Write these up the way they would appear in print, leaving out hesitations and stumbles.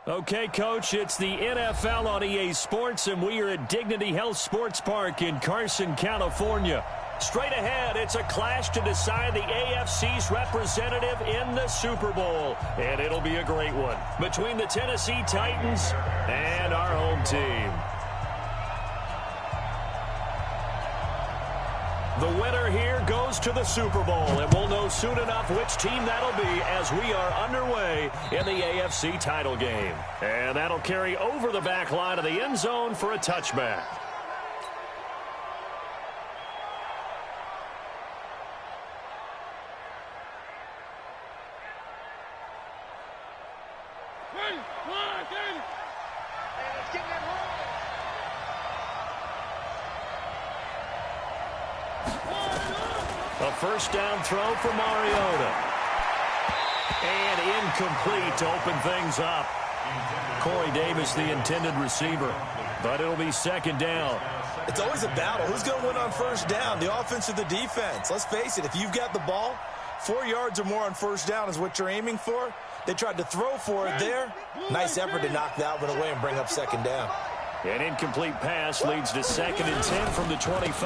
Okay, Coach, it's the NFL on EA Sports, and we are at Dignity Health Sports Park in Carson, California. Straight ahead, it's a clash to decide the AFC's representative in the Super Bowl. And it'll be a great one between the Tennessee Titans and our home team. The winner here goes to the Super Bowl, and we'll know soon enough which team that'll be as we are underway in the AFC title game. And that'll carry over the back line of the end zone for a touchback. A first down throw for Mariota. And incomplete to open things up. Corey Davis, the intended receiver. But it'll be second down. It's always a battle. Who's going to win on first down, the offense or the defense? Let's face it, if you've got the ball, 4 yards or more on first down is what you're aiming for. They tried to throw for it there. Nice effort to knock that one away and bring up second down. An incomplete pass leads to 2nd and 10 from the 25.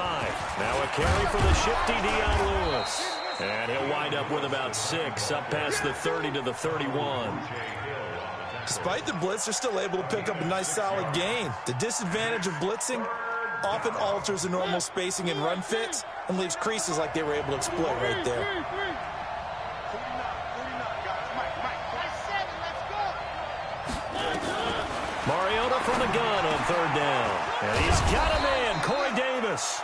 Now a carry for the shifty Dion Lewis. And he'll wind up with about 6 up past the 30 to the 31. Despite the blitz, they're still able to pick up a nice solid gain. The disadvantage of blitzing often alters the normal spacing and run fits and leaves creases like they were able to exploit right there. Mariota from the gun on third down. And he's got a man, Corey Davis.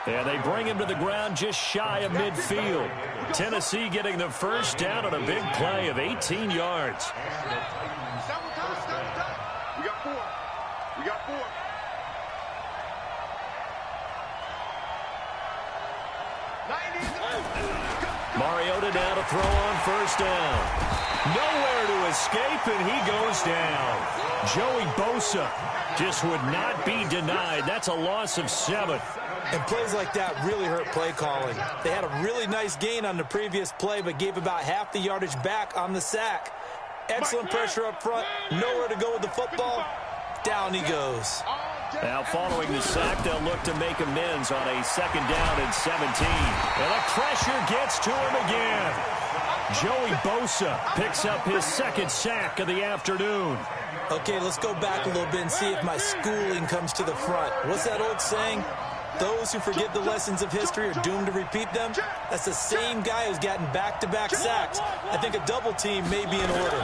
And they bring him to the ground just shy of midfield. Tennessee getting the first down on a big play of 18 yards. We got 4. We got 4. Mariota now to throw on first down. Nowhere to escape, and he goes down. Joey Bosa just would not be denied. That's a loss of 7. And plays like that really hurt play calling. They had a really nice gain on the previous play, but gave about half the yardage back on the sack. Excellent pressure up front. Nowhere to go with the football. Down he goes. Now following the sack, they'll look to make amends on a 2nd down and 17. And the pressure gets to him again. Joey Bosa picks up his 2nd sack of the afternoon. Okay, let's go back a little bit and see if my schooling comes to the front. What's that old saying? Those who forget the lessons of history are doomed to repeat them. That's the same guy who's gotten back-to-back sacks. I think a double team may be in order.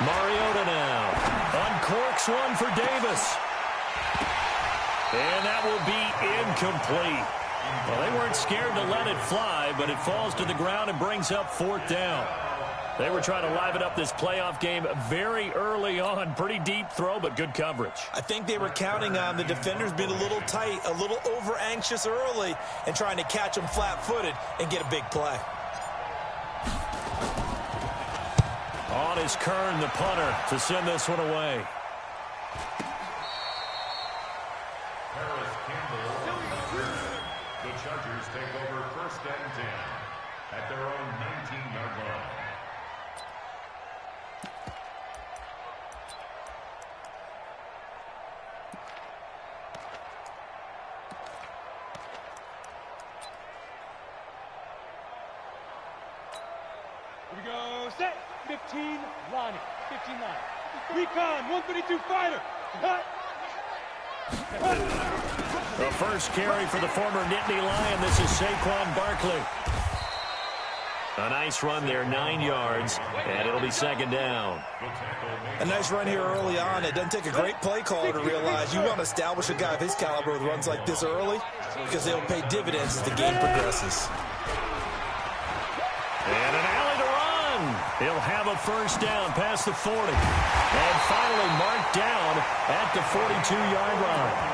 Mariota now uncorks one for Davis. And that will be incomplete. Well, they weren't scared to let it fly, but it falls to the ground and brings up 4th down. They were trying to liven up this playoff game very early on. Pretty deep throw, but good coverage. I think they were counting on the defenders being a little tight, a little over-anxious early, and trying to catch them flat-footed and get a big play. On is Kern, the punter, to send this one away. The Chargers take over 1st and 10 at their own 19-yard line. Here we go, set, 15, lining, 15 line. Recon, 132 fighter. The first carry for the former Nittany Lion. This is Saquon Barkley. A nice run there, 9 yards, and it'll be 2nd down. A nice run here early on. It doesn't take a great play caller to realize you want to establish a guy of his caliber with runs like this early because they'll pay dividends as the game progresses. And an alley to run. He'll have a first down past the 40. And finally marked down at the 42-yard line.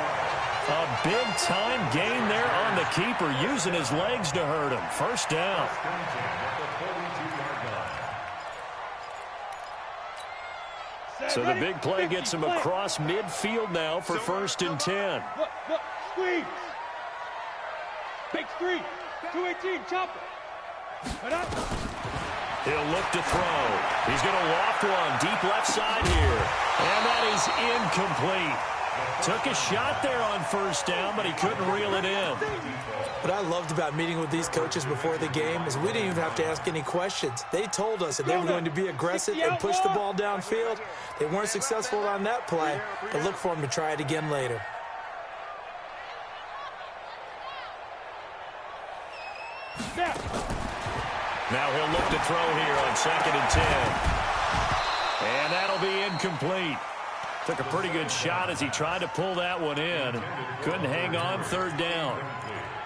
A big-time gain there on the keeper, using his legs to hurt him. First down. So the big play gets him across midfield now for 1st and 10. Squeeze. Big screen. 218, chop it. He'll look to throw. He's going to loft one deep left side here. And that is incomplete. Took a shot there on first down, but he couldn't reel it in. What I loved about meeting with these coaches before the game is we didn't even have to ask any questions. They told us that they were going to be aggressive and push the ball downfield. They weren't successful on that play, but look for them to try it again later. Now he'll look to throw here on 2nd and 10. And that'll be incomplete. Took a pretty good shot as he tried to pull that one in. Couldn't hang on 3rd down.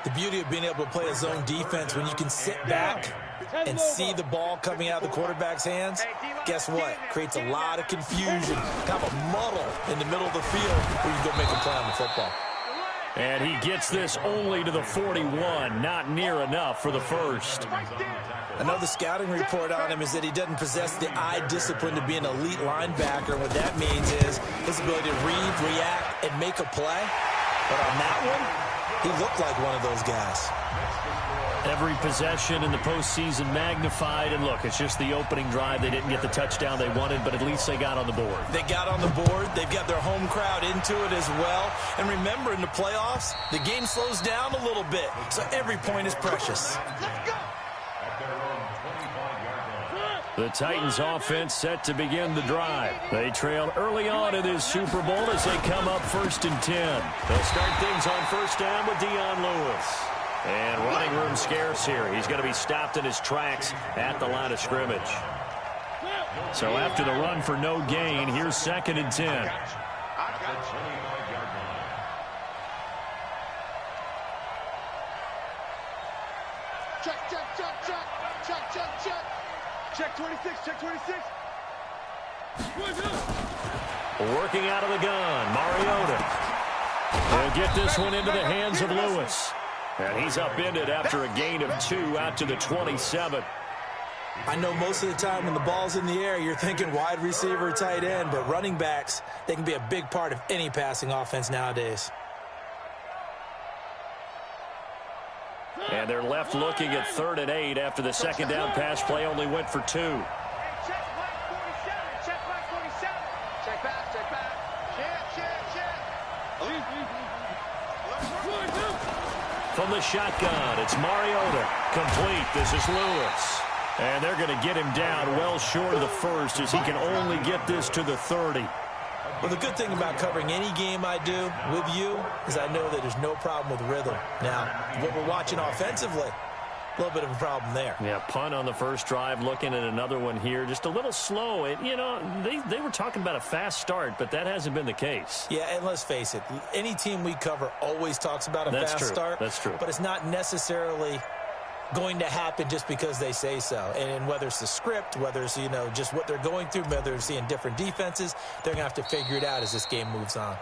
The beauty of being able to play a zone defense when you can sit back and see the ball coming out of the quarterback's hands, guess what? Creates a lot of confusion, kind of a muddle in the middle of the field where you go make a play on the football. And he gets this only to the 41, not near enough for the first. Another scouting report on him is that he doesn't possess the eye discipline to be an elite linebacker. And what that means is his ability to read, react, and make a play. But on that one, he looked like one of those guys. Every possession in the postseason magnified. And look, it's just the opening drive. They didn't get the touchdown they wanted, but at least they got on the board. They got on the board. They've got their home crowd into it as well. And remember, in the playoffs, the game slows down a little bit. So every point is precious. The Titans offense set to begin the drive. They trail early on in this Super Bowl as they come up 1st and 10. They'll start things on 1st down with Dion Lewis. And running room scarce here. He's going to be stopped in his tracks at the line of scrimmage. So after the run for no gain, here's 2nd and 10. Check 26, check 26. Working out of the gun, Mariota. He'll get this one into the hands of Lewis. And he's upended after a gain of 2 out to the 27. I know most of the time when the ball's in the air, you're thinking wide receiver, tight end, but running backs, they can be a big part of any passing offense nowadays. And they're left looking at 3rd and 8 after the 2nd down pass play only went for 2. Check back 47, check back 47. Check back, check back. From the shotgun, it's Mariota. Complete. This is Lewis. And they're going to get him down well short of the first as he can only get this to the 30. Well, the good thing about covering any game I do with you is I know that there's no problem with rhythm. Now, what we're watching offensively, a little bit of a problem there. Yeah, punt on the first drive, looking at another one here. Just a little slow. They were talking about a fast start, but that hasn't been the case. Yeah, and let's face it, any team we cover always talks about a fast start. That's true. But it's not necessarily going to happen just because they say so. And whether it's the script, whether it's, just what they're going through, whether they're seeing different defenses, they're going to have to figure it out as this game moves on.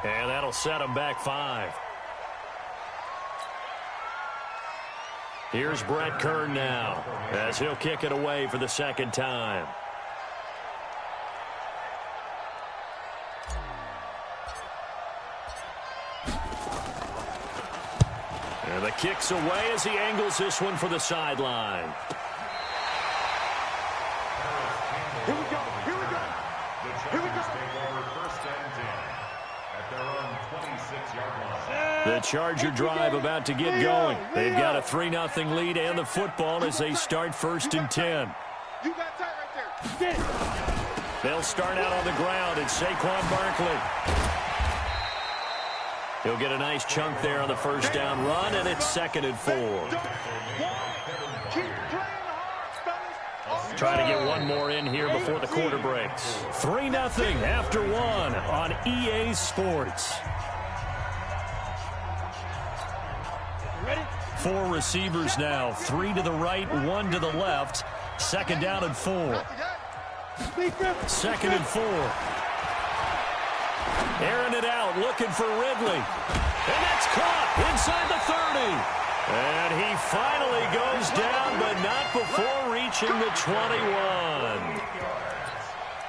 And that'll set them back 5. Here's Brett Kern now as he'll kick it away for the 2nd time. And the kick's away as he angles this one for the sideline. Here we go, here we go. Here we go. The Charger drive about to get going. They've got a 3-0 lead and the football as they start 1st and 10. You got tight right there. They'll start out on the ground. It's Saquon Barkley. He'll get a nice chunk there on the first down run, and it's 2nd and 4. Trying to get one more in here before the quarter breaks. 3-0 after 1 on EA Sports. 4 receivers now, 3 to the right, 1 to the left. 2nd down and 4. 2nd and 4. Airing it out, looking for Ridley. And that's caught inside the 30. And he finally goes down, but not before reaching the 21.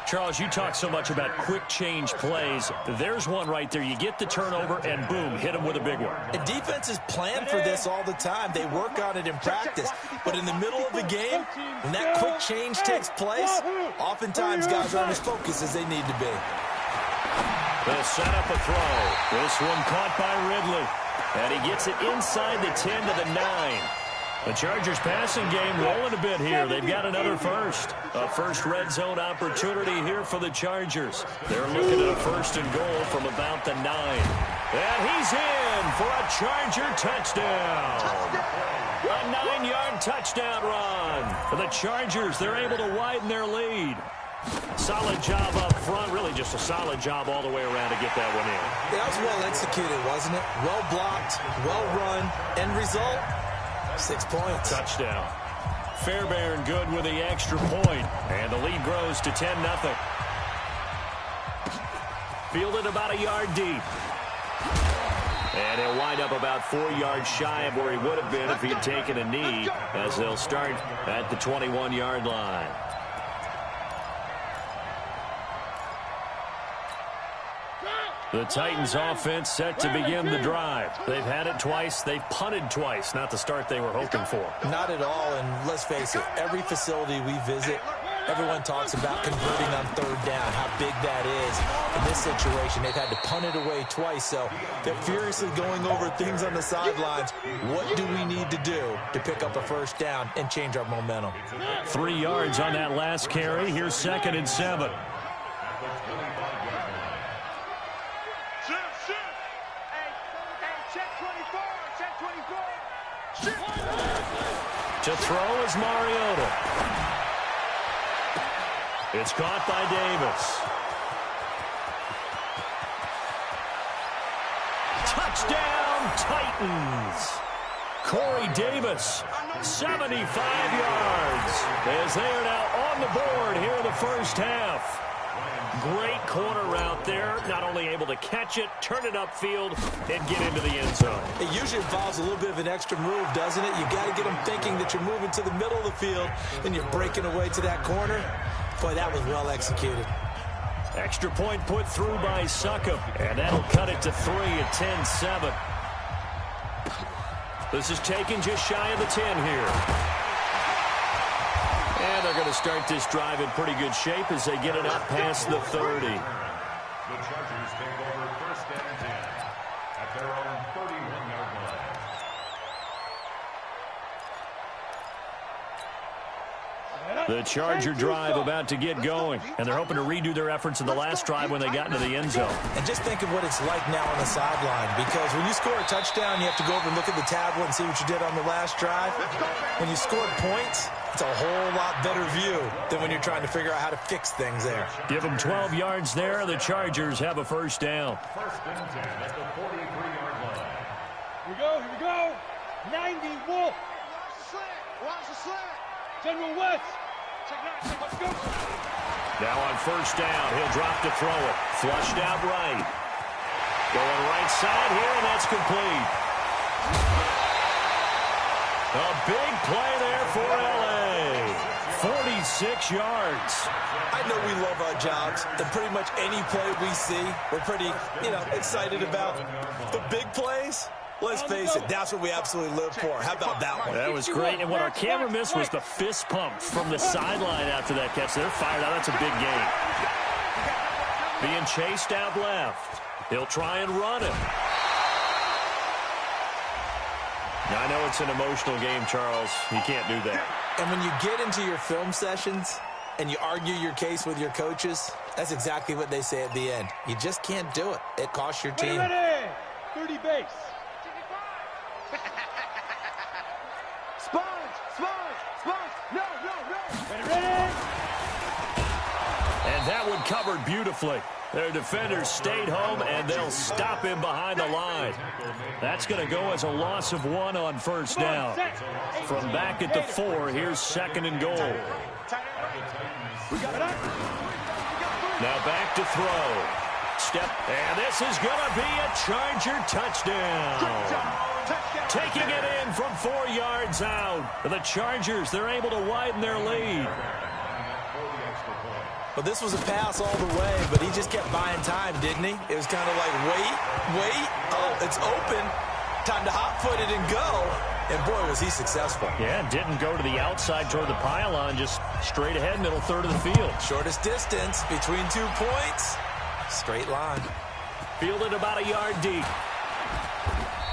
Charles, you talk so much about quick change plays. There's one right there. You get the turnover, and boom, hit them with a big one. And defenses plan for this all the time. They work on it in practice. But in the middle of the game, when that quick change takes place, oftentimes guys aren't as focused as they need to be. They'll set up a throw. This one caught by Ridley. And he gets it inside the 10 to the 9. The Chargers passing game rolling a bit here. They've got another first. A first red zone opportunity here for the Chargers. They're looking at a first and goal from about the 9. And he's in for a Charger touchdown. A 9-yard touchdown run. For the Chargers, they're able to widen their lead. Solid job up front. Really just a solid job all the way around to get that one in. That was well executed, wasn't it? Well blocked, well run. End result, 6 points. Touchdown. Fairbairn good with the extra point. And the lead grows to 10-0. Fielded about a yard deep. And he'll wind up about 4 yards shy of where he would have been if he'd taken a knee, as they'll start at the 21-yard line. The Titans offense set to begin the drive. They've had it twice. They've punted twice. Not the start they were hoping for. Not at all, and let's face it, every facility we visit, everyone talks about converting on third down, how big that is. In this situation, they've had to punt it away twice, so they're furiously going over things on the sidelines. What do we need to do to pick up a first down and change our momentum? 3 yards on that last carry. Here's 2nd and 7. To throw is Mariota. It's caught by Davis. Touchdown, Titans. Corey Davis, 75 yards, as they are now on the board here in the first half. Great corner route there. Not only able to catch it, turn it upfield, and get into the end zone. It usually involves a little bit of an extra move, doesn't it? You got to get them thinking that you're moving to the middle of the field, and you're breaking away to that corner. Boy, that was well executed. Extra point put through by Succop, and that'll cut it to 3 at 10-7. This is taken just shy of the 10 here. And they're going to start this drive in pretty good shape as they get it up past the 30. The Chargers take over 1st and 10 at their own 31-yard line. The Charger drive about to get going, and they're hoping to redo their efforts in the last drive when they got into the end zone. And just think of what it's like now on the sideline, because when you score a touchdown, you have to go over and look at the tablet and see what you did on the last drive. When you scored points, it's a whole lot better view than when you're trying to figure out how to fix things there. Give them 12 yards there. The Chargers have a first down. 1st and 10 at the 43-yard line. Here we go. 90 Wolf. Watch the slant. General West. Let's go. Now on first down, he'll drop to throw it. Flushed out right. Going right side here, and that's complete. A big play there for L.A. 46 yards. I know we love our jobs, and pretty much any play we see, we're pretty, excited about. The big plays, let's face it, that's what we absolutely live for. How about that one? That was great, and what our camera missed was the fist pump from the sideline after that catch. They're fired out. That's a big gain. Being chased out left. He'll try and run it. Now, I know it's an emotional game, Charles. You can't do that. And when you get into your film sessions and you argue your case with your coaches, that's exactly what they say at the end. You just can't do it. It costs your team. Ready. 30 base. Sponge. No. Ready. And that one covered beautifully. Their defenders stayed home, and they'll stop him behind the line. That's going to go as a loss of 1 on first down. From back at the 4, here's 2nd and goal. Now back to throw. Step, and this is going to be a Charger touchdown. Taking it in from 4 yards out. The Chargers, they're able to widen their lead. Well, this was a pass all the way, but he just kept buying time, didn't he? It was kind of like, wait. Oh, it's open. Time to hot-foot it and go. And, boy, was he successful. Yeah, didn't go to the outside toward the pylon, just straight ahead, middle third of the field. Shortest distance between 2 points. Straight line. Fielded about a yard deep.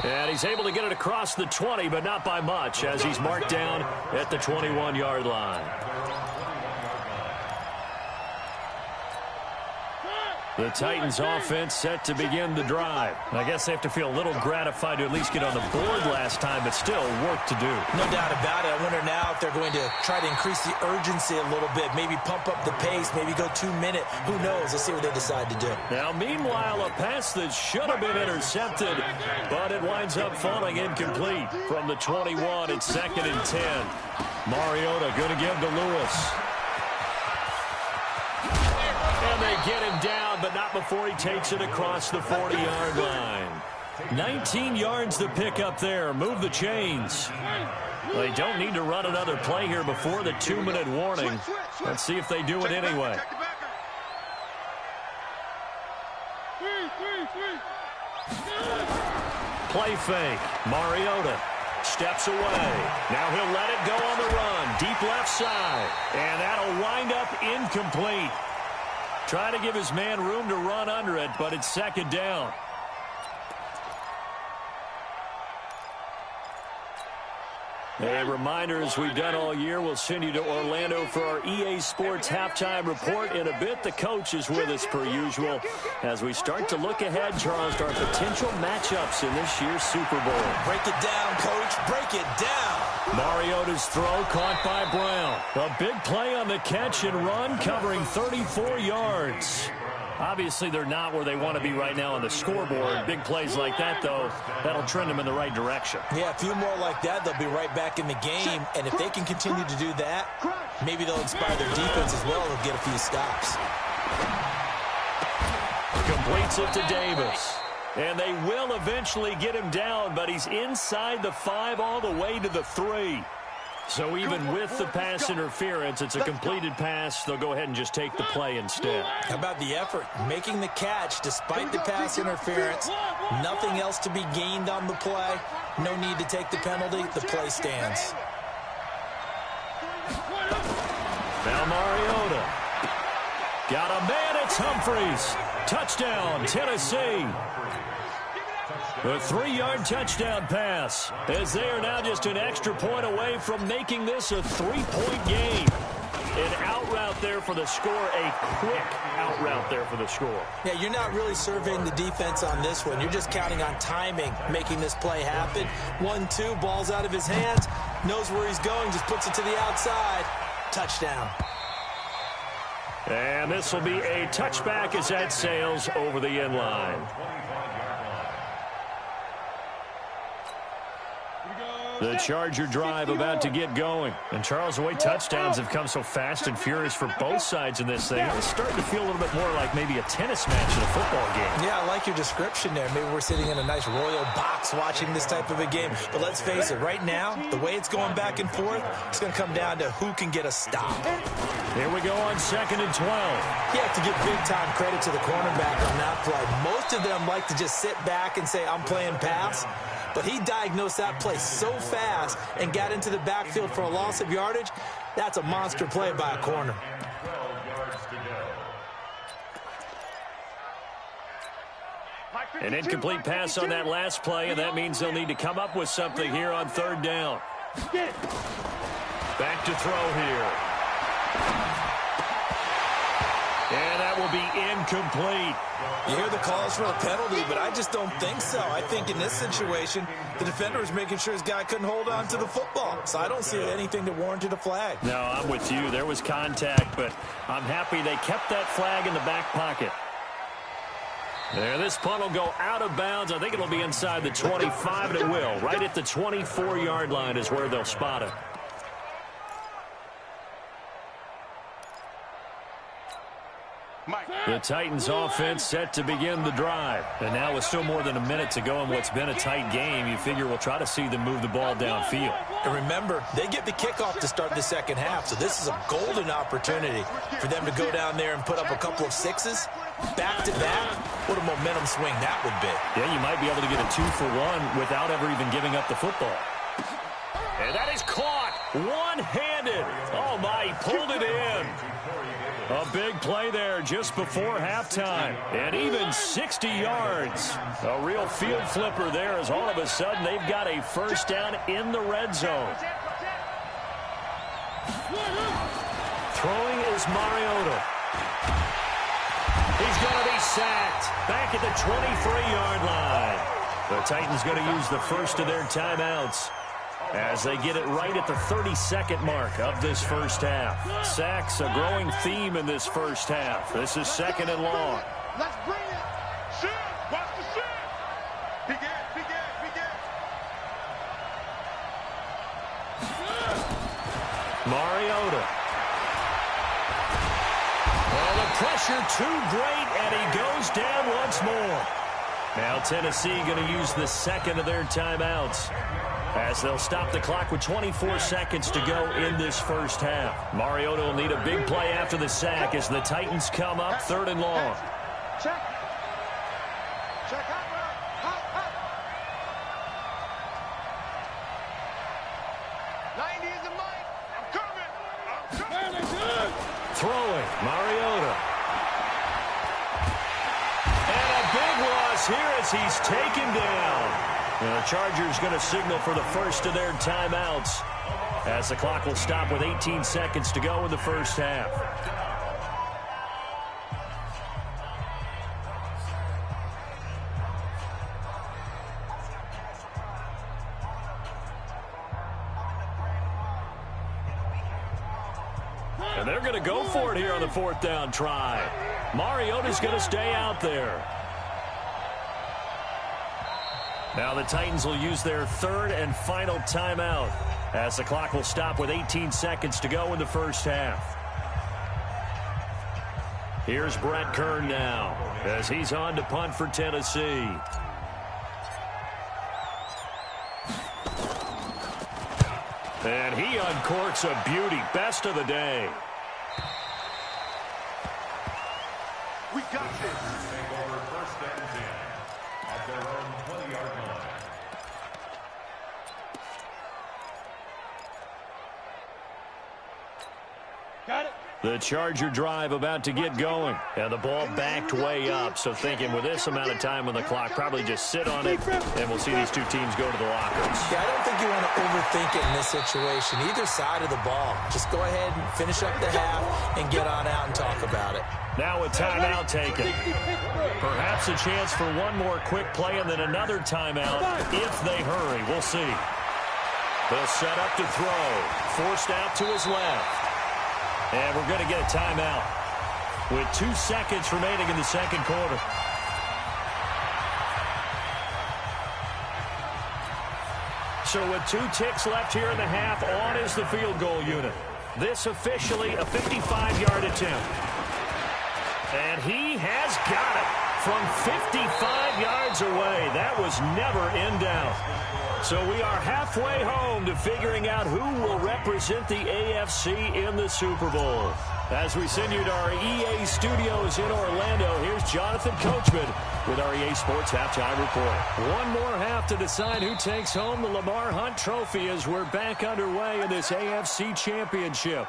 And he's able to get it across the 20, but not by much, as he's marked down at the 21-yard line. The Titans offense set to begin the drive. I guess they have to feel a little gratified to at least get on the board last time, but still work to do. No doubt about it. I wonder now if they're going to try to increase the urgency a little bit, maybe pump up the pace, maybe go 2-minute. Who knows? Let's see what they decide to do. Now, meanwhile, a pass that should have been intercepted, but it winds up falling incomplete. From the 21, it's 2nd and 10. Mariota going to give to Lewis. And they get him down, but not before he takes it across the 40-yard line. 19 yards to pick up there. Move the chains. They don't need to run another play here before the 2-minute warning. Let's see if they do it anyway. Play fake. Mariota steps away. Now he'll let it go on the run. Deep left side. And that'll wind up incomplete. Try to give his man room to run under it, but it's 2nd down. A reminder, as we've done all year, we'll send you to Orlando for our EA Sports halftime report in a bit. The coach is with us per usual as we start to look ahead, Charles, to our potential matchups in this year's Super Bowl. Break it down, Coach. Break it down. Mariota's throw caught by Brown. A big play on the catch and run, covering 34 yards. Obviously, they're not where they want to be right now on the scoreboard. Big plays like that, though, that'll trend them in the right direction. Yeah, a few more like that, they'll be right back in the game. And if they can continue to do that, maybe they'll inspire their defense as well. They'll get a few stops. Completes it to Davis. And they will eventually get him down, but he's inside the 5 all the way to the 3. So even with the pass interference, it's a completed pass. They'll go ahead and just take the play instead. How about the effort? Making the catch despite the pass interference. Nothing else to be gained on the play. No need to take the penalty. The play stands. Now Mariota. Got a man. It's Humphries. Touchdown, Tennessee. A 3-yard touchdown pass, as they are now just an extra point away from making this a 3-point game. An out route there for the score, a quick out route there for the score. Yeah, you're not really surveying the defense on this one. You're just counting on timing, making this play happen. 1-2, ball's out of his hands, knows where he's going, just puts it to the outside. Touchdown. And this will be a touchback as that sails over the end line. The Charger drive about to get going. And, Charles, the way touchdowns have come so fast and furious for both sides in this thing, it's starting to feel a little bit more like maybe a tennis match in a football game. Yeah, I like your description there. Maybe we're sitting in a nice royal box watching this type of a game. But let's face it, right now, the way it's going back and forth, it's going to come down to who can get a stop. Here we go on 2nd and 12. You have to give big-time credit to the cornerback on that play. Most of them like to just sit back and say, I'm playing pass. But he diagnosed that play so fast and got into the backfield for a loss of yardage. That's a monster play by a corner. An incomplete pass on that last play, and that means they'll need to come up with something here on 3rd down. Back to throw here. And that will be incomplete. You hear the calls for a penalty, but I just don't think so. I think in this situation, the defender was making sure his guy couldn't hold on to the football. So I don't see anything that warranted a flag. No, I'm with you. There was contact, but I'm happy they kept that flag in the back pocket. There, this punt will go out of bounds. I think it'll be inside the 25, and it will. Right at the 24-yard line is where they'll spot it. Mike. The Titans offense set to begin the drive. And now with still more than a minute to go in what's been a tight game, you figure we'll try to see them move the ball downfield. And remember, they get the kickoff to start the second half, so this is a golden opportunity for them to go down there and put up a couple of sixes. Back-to-back, what a momentum swing that would be. Yeah, you might be able to get a 2-for-1 without ever even giving up the football. And that is caught one-handed. Oh, my, he pulled it in. A big play there just before halftime. And even 60 yards. A real field flipper there as all of a sudden they've got a first down in the red zone. Throwing is Mariota. He's going to be sacked back at the 23-yard line. The Titans going to use the first of their timeouts as they get it right at the 32nd mark of this first half. Sacks, a growing theme in this first half. This is second and long. Let's bring it. Shoot. Watch the shoot. Begin. Mariota. Oh, the pressure too great, and he goes down once more. Now Tennessee going to use the second of their timeouts as they'll stop the clock with 24 seconds to go in this first half. Mariota will need a big play after the sack as the Titans come up third and long. Check. Hot. 90 is the mic. I'm coming. Throwing, Mariota. And a big loss here as he's taken down. The Chargers going to signal for the first of their timeouts as the clock will stop with 18 seconds to go in the first half. And they're going to go for it here on the fourth down try. Mariota's going to stay out there. Now the Titans will use their third and final timeout as the clock will stop with 18 seconds to go in the first half. Here's Brett Kern now as he's on to punt for Tennessee. And he uncorks a beauty. Best of the day. We got this. Take over first and 10 at their own 20-yard line. Got it. The Charger drive about to get going. And the ball backed way up. So thinking with this amount of time on the clock, probably just sit on it, and we'll see these two teams go to the lockers. Yeah, I don't think you want to overthink it in this situation. Either side of the ball. Just go ahead and finish up the half and get on out and talk about it. Now a timeout taken. Perhaps a chance for one more quick play and then another timeout if they hurry. We'll see. They'll set up to throw. Forced out to his left. And we're going to get a timeout with 2 seconds remaining in the second quarter. So with 2 ticks left here in the half, on is the field goal unit. This officially a 55-yard attempt. And he has got it from 55 yards away. That was never in doubt. So we are halfway home to figuring out who will represent the AFC in the Super Bowl. As we send you to our EA studios in Orlando, here's Jonathan Coachman with our EA Sports Halftime Report. One more half to decide who takes home the Lamar Hunt Trophy as we're back underway in this AFC Championship.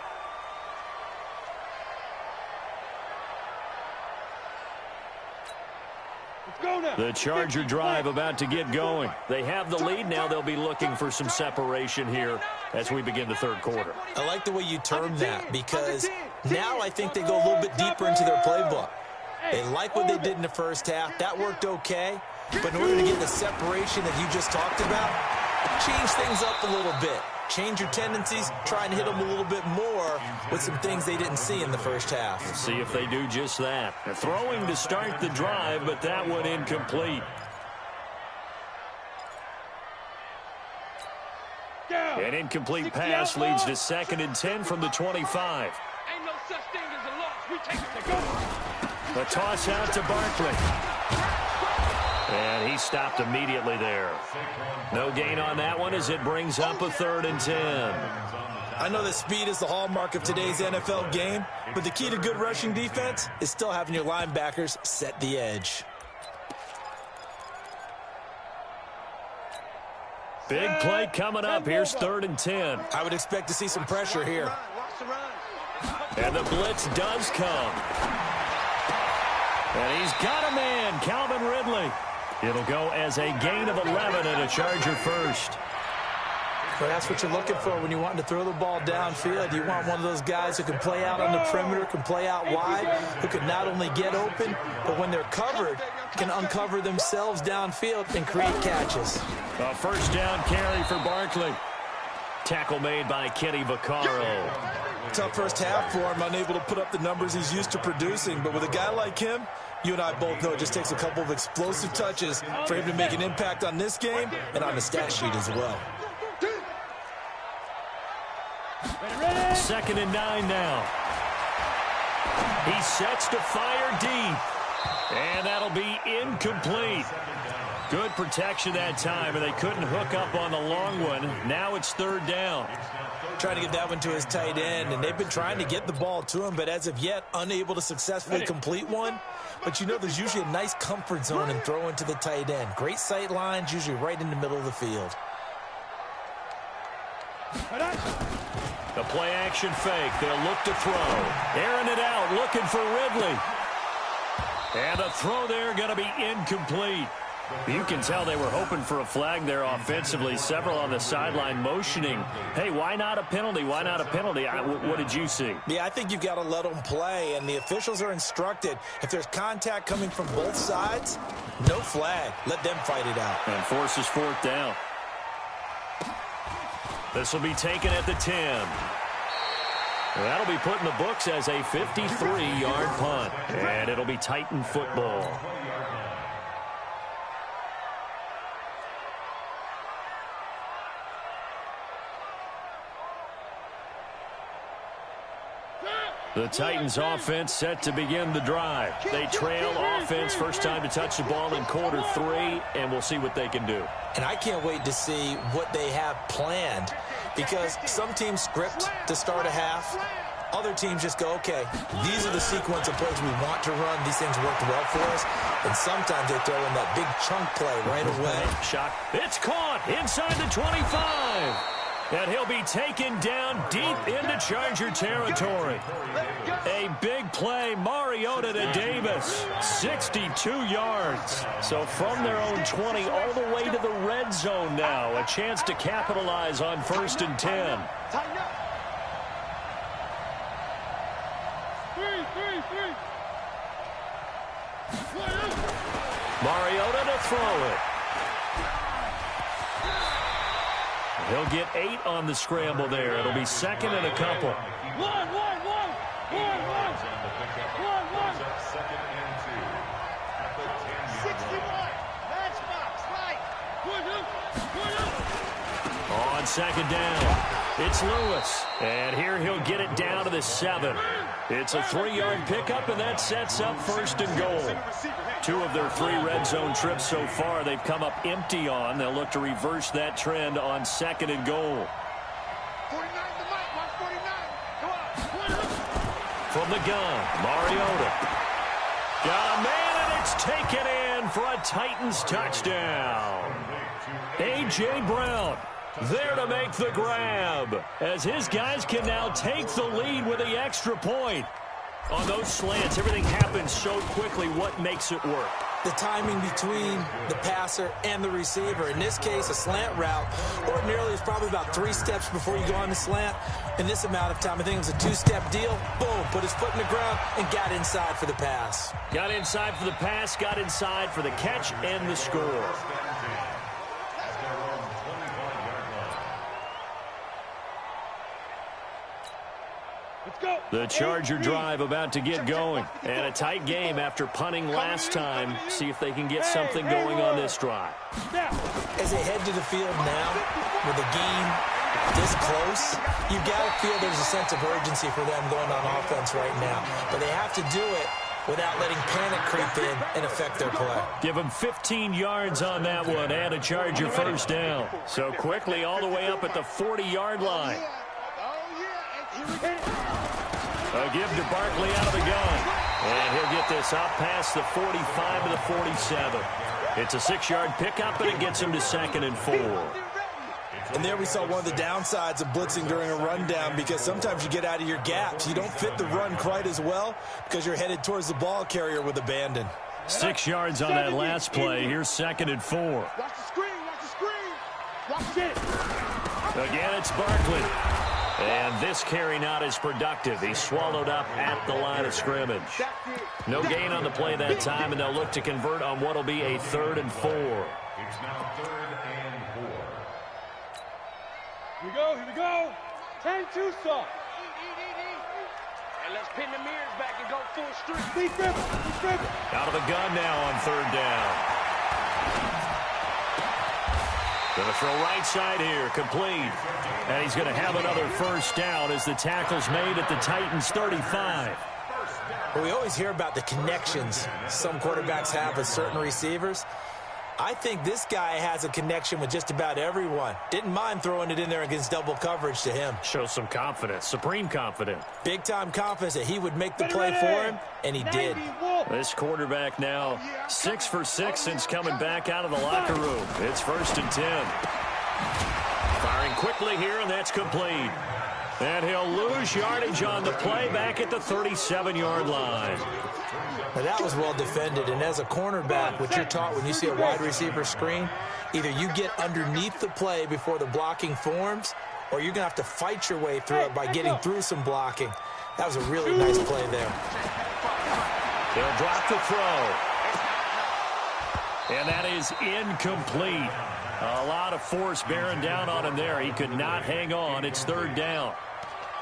The Charger drive about to get going. They have the lead. Now they'll be looking for some separation here as we begin the third quarter. I like the way you termed that because now I think they go a little bit deeper into their playbook. They like what they did in the first half. That worked okay. But in order to get the separation that you just talked about, change things up a little bit. Change your tendencies, try and hit them a little bit more with some things they didn't see in the first half. We'll see if they do just that. They're throwing to start the drive, but that one incomplete. An incomplete pass leads to 2nd and 10 from the 25. Ain't no such thing as a loss. We take it to go. The toss out to Barkley. And he stopped immediately there. No gain on that one as it brings up a 3rd and 10. I know that speed is the hallmark of today's NFL game, but the key to good rushing defense is still having your linebackers set the edge. Big play coming up. Here's 3rd and 10. I would expect to see some pressure here. And the blitz does come. And he's got a man, Calvin Ridley. It'll go as a gain of 11 and a Charger first. But that's what you're looking for when you're wanting to throw the ball downfield. You want one of those guys who can play out on the perimeter, can play out wide, who can not only get open, but when they're covered, can uncover themselves downfield and create catches. A 1st down carry for Barkley. Tackle made by Kenny Vaccaro. Tough first half for him, unable to put up the numbers he's used to producing. But with a guy like him, you and I both know it just takes a couple of explosive touches for him to make an impact on this game and on the stat sheet as well. 2nd and 9 now. He sets to fire deep. And that'll be incomplete. Good protection that time, and they couldn't hook up on the long one. Now it's 3rd down. Trying to get that one to his tight end, and they've been trying to get the ball to him, but as of yet, unable to successfully complete one. But you know there's usually a nice comfort zone in throwing to the tight end. Great sight lines, usually right in the middle of the field. The play action fake. They'll look to throw. Airing it out, looking for Ridley. And the throw there going to be incomplete. You can tell they were hoping for a flag there offensively. Several on the sideline motioning. Hey, why not a penalty? Why not a penalty? What did you see? Yeah, I think you've got to let them play, and the officials are instructed. If there's contact coming from both sides, no flag. Let them fight it out. And forces 4th down. This will be taken at the 10. That'll be put in the books as a 53-yard punt. And it'll be Titan football. The Titans offense set to begin the drive. They trail offense, first time to touch the ball in quarter 3, and we'll see what they can do. And I can't wait to see what they have planned, because some teams script to start a half. Other teams just go, okay, these are the sequence of plays we want to run. These things worked well for us. And sometimes they throw in that big chunk play right away. Shot. It's caught inside the 25. And he'll be taken down deep into Charger territory. A big play, Mariota to Davis, 62 yards. So from their own 20 all the way to the red zone now. A chance to capitalize on 1st and 10. Mariota to throw it. He'll get 8 on the scramble there. It'll be 2nd and a couple. One. Second and 2. At the 10-yard 61. Matchbox, right. On 2nd down, it's Lewis. And here he'll get it down to the 7. It's a 3-yard pickup, and that sets up 1st and goal. 2 of their 3 red zone trips so far they've come up empty on. They'll look to reverse that trend on 2nd and goal. 49 to Mike, 149. From the gun, Mariota. Got a man, and it's taken in for a Titans touchdown. A.J. Brown there to make the grab, as his guys can now take the lead with the extra point. On those slants, everything happens so quickly. What makes it work? The timing between the passer and the receiver. In this case, a slant route ordinarily is probably about 3 steps before you go on the slant. In this amount of time, I think it was a 2-step deal. Boom, put his foot in the ground and got inside for the pass. Got inside for the pass, got inside for the catch and the score. The Charger drive about to get going. And a tight game after punting last time. See if they can get something going on this drive. As they head to the field now, with the game this close, you've got to feel there's a sense of urgency for them going on offense right now. But they have to do it without letting panic creep in and affect their play. Give him 15 yards on that one and a Charger first down. So quickly all the way up at the 40-yard line. A give to Barkley out of the gun. And he'll get this up past the 45 to the 47. It's a 6-yard pickup, and it gets him to 2nd and 4. And there we saw one of the downsides of blitzing during a rundown, because sometimes you get out of your gaps. You don't fit the run quite as well because you're headed towards the ball carrier with abandon. 6 yards on that last play. Here's 2nd and 4. Watch the screen, watch the screen. Watch it. Again, it's Barkley. And this carry not as productive. He's swallowed up at the line of scrimmage. No gain on the play that time, and they'll look to convert on what will be a 3rd and 4. It's now 3rd and 4. Here we go. 10-2 soft. And let's pin the mirrors back and go full streak. Out of the gun now on 3rd down. Going to throw right side here, complete. And he's going to have another first down as the tackle's made at the Titans' 35. Well, we always hear about the connections some quarterbacks have with certain receivers. I think this guy has a connection with just about everyone. Didn't mind throwing it in there against double coverage to him. Shows some confidence, supreme confidence. Big-time confidence that he would make the play for him, and he did. This quarterback now 6 for 6 since coming back out of the locker room. It's 1st and 10. Firing quickly here, and that's complete. And he'll lose yardage on the play back at the 37-yard line. Now that was well defended, and as a cornerback, what you're taught when you see a wide receiver screen, either you get underneath the play before the blocking forms, or you're going to have to fight your way through it by getting through some blocking. That was a really nice play there. They'll drop the throw. And that is incomplete. A lot of force bearing down on him there. He could not hang on. It's 3rd down.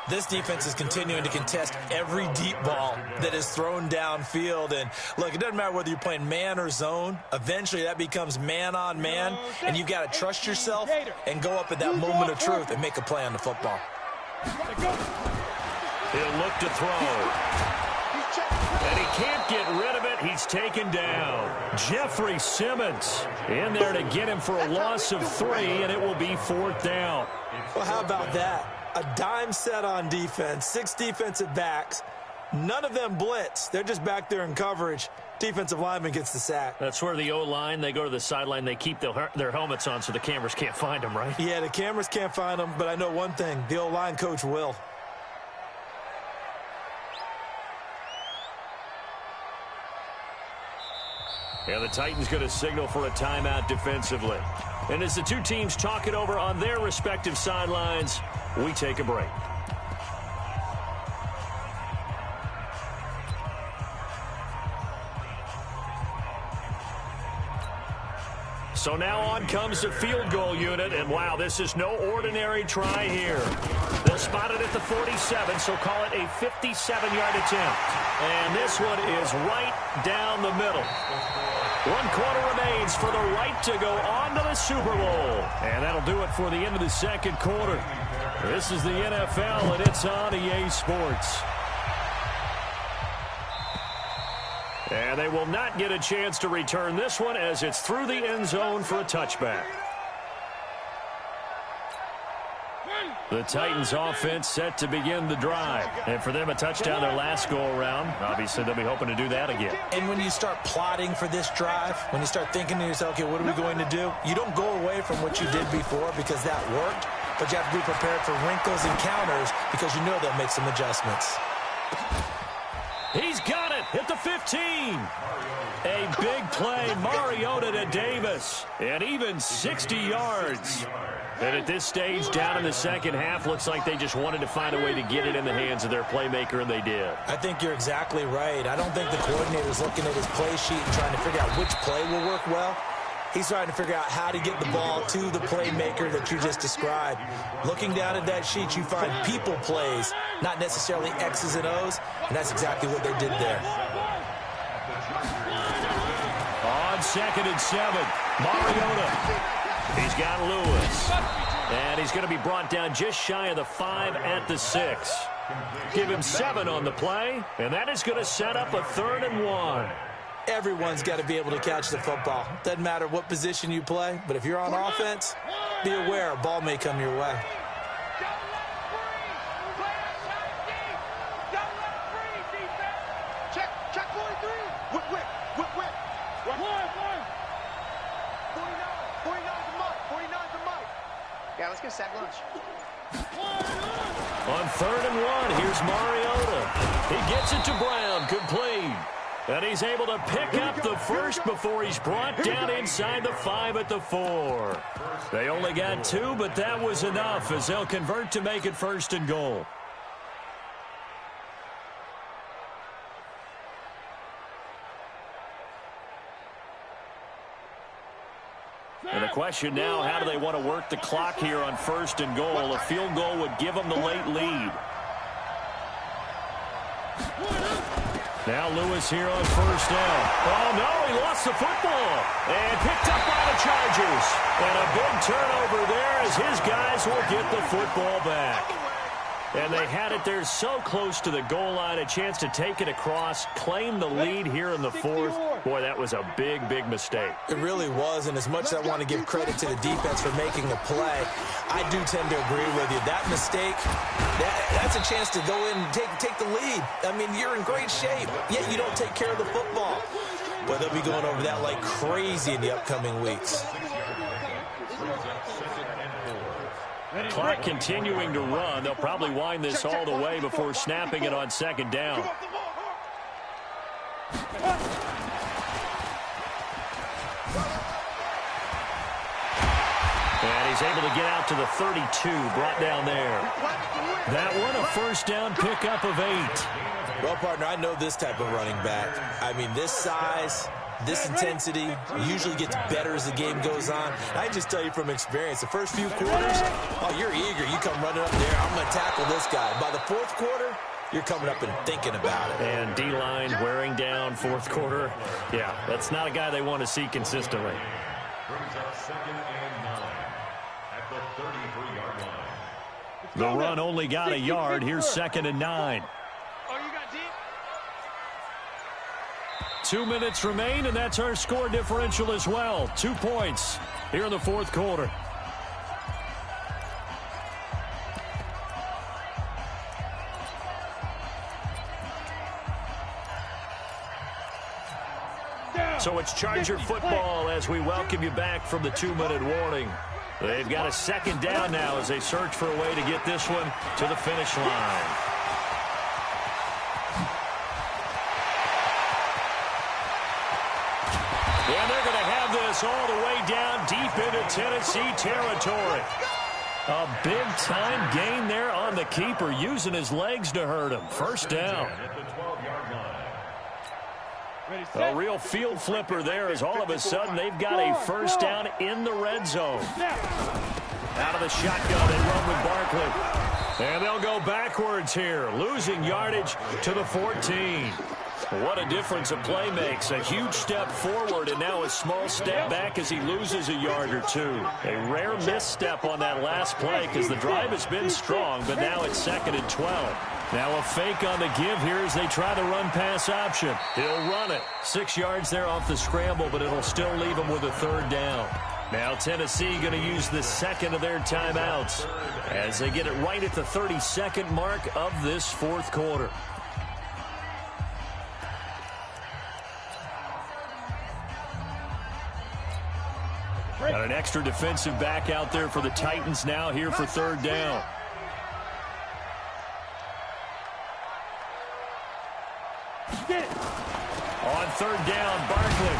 This defense is continuing to contest every deep ball that is thrown downfield. And, look, it doesn't matter whether you're playing man or zone. Eventually, that becomes man-on-man, and you've got to trust yourself and go up at that moment of truth and make a play on the football. He'll look to throw. And he can't get rid of it. He's taken down. Jeffrey Simmons in there to get him for a loss of 3, and it will be 4th down. Well, how about that? A dime set on defense, 6 defensive backs. None of them blitz. They're just back there in coverage. Defensive lineman gets the sack. That's where the O-line, they go to the sideline, they keep their helmets on so the cameras can't find them, right? Yeah, the cameras can't find them, but I know one thing. The O-line coach will. Yeah, the Titans going to signal for a timeout defensively. And as the two teams talk it over on their respective sidelines, we take a break. So now on comes the field goal unit, and wow, this is no ordinary try here. They'll spot it at the 47, so call it a 57-yard attempt. And this one is right down the middle. 1 quarter remains for the right to go on to the Super Bowl. And that'll do it for the end of the 2nd quarter. This is the NFL, and it's on EA Sports. And they will not get a chance to return this one as it's through the end zone for a touchback. The Titans offense set to begin the drive. And for them, a touchdown their last go-around. Obviously, they'll be hoping to do that again. And when you start plotting for this drive, when you start thinking to yourself, okay, what are we going to do? You don't go away from what you did before because that worked, but you have to be prepared for wrinkles and counters because you know they'll make some adjustments. He's got it at the 15. A big play, Mariota to Davis, and even 60 yards. And at this stage, down in the second half, looks like they just wanted to find a way to get it in the hands of their playmaker, and they did. I think you're exactly right. I don't think the coordinator's looking at his play sheet and trying to figure out which play will work well. He's trying to figure out how to get the ball to the playmaker that you just described. Looking down at that sheet, you find people plays, not necessarily X's and O's, and that's exactly what they did there. On 2nd and 7, Mariota. He's got Lewis. And he's going to be brought down just shy of the 5 at the 6. Give him 7 on the play, and that is going to set up a 3rd and 1. Everyone's got to be able to catch the football. Doesn't matter what position you play, but if you're on offense, be aware a ball may come your way. Check 43. Whip. 49's a Mike. Yeah, let's get sack lunch. On 3rd and 1, here's Mariota. He gets it to Brown, complete. And he's able to pick up the first before he's brought down inside the 5 at the 4. They only got 2, but that was enough as they'll convert to make it 1st and goal. And the question now, how do they want to work the clock here on 1st and goal? A field goal would give them the late lead. Now Lewis here on 1st down. Oh, no, he lost the football. And picked up by the Chargers. And a big turnover there as his guys will get the football back. And they had it there so close to the goal line, a chance to take it across, claim the lead here in the 4th. Boy, that was a big mistake. It really was, and as much as I want to give credit to the defense for making a play, I do tend to agree with you. That mistake, that's a chance to go in and take the lead. I mean, you're in great shape, yet you don't take care of the football. But they'll be going over that like crazy in the upcoming weeks. Clock continuing to run. They'll probably wind this all the way before snapping it on 2nd down. And he's able to get out to the 32, brought down there. That one, a 1st down pickup of 8. Well, partner, I know this type of running back. I mean, this size, this intensity usually gets better as the game goes on. I just tell you from experience, the first few quarters, oh, you're eager. You come running up there, I'm going to tackle this guy. By the 4th quarter, you're coming up and thinking about it. And D-line wearing down 4th quarter. Yeah, that's not a guy they want to see consistently. Brings up 2nd and 9 at the 33-yard line. The run only got a yard. Here's 2nd and 9. 2 minutes remain, and that's our score differential as well. 2 points here in the 4th quarter. So it's Charger football as we welcome you back from the 2-minute warning. They've got a 2nd down now as they search for a way to get this one to the finish line. And they're going to have this all the way down deep into Tennessee territory. A big-time gain there on the keeper, using his legs to hurt him. 1st down. A real field flipper there as all of a sudden they've got a 1st down in the red zone. Out of the shotgun, they run with Barkley. And they'll go backwards here, losing yardage to the 14. What a difference a play makes. A huge step forward and now a small step back as he loses a yard or 2. A rare misstep on that last play because the drive has been strong, but now it's 2nd and 12. Now a fake on the give here as they try the run-pass option. He'll run it. 6 yards there off the scramble, but it'll still leave him with a 3rd down. Now Tennessee going to use the 2nd of their timeouts as they get it right at the 32nd mark of this 4th quarter. Got an extra defensive back out there for the Titans now here for 3rd down. On 3rd down, Barkley.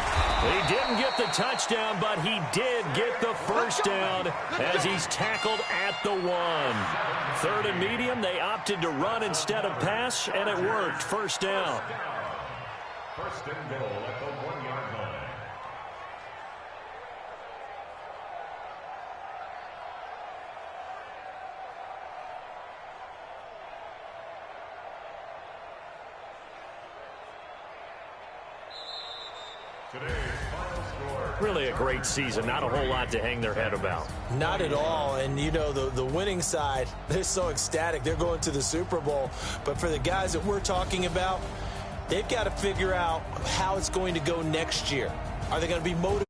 He didn't get the touchdown, but he did get the 1st down as he's tackled at the 1. 3rd and medium, they opted to run instead of pass, and it worked. 1st down. 1st and goal at the 1-yard line. Today's final Really a great season. Not a whole lot to hang their head about. Not at all. And, you know, the winning side, they're so ecstatic. They're going to the Super Bowl. But for the guys that we're talking about, they've got to figure out how it's going to go next year. Are they going to be motivated?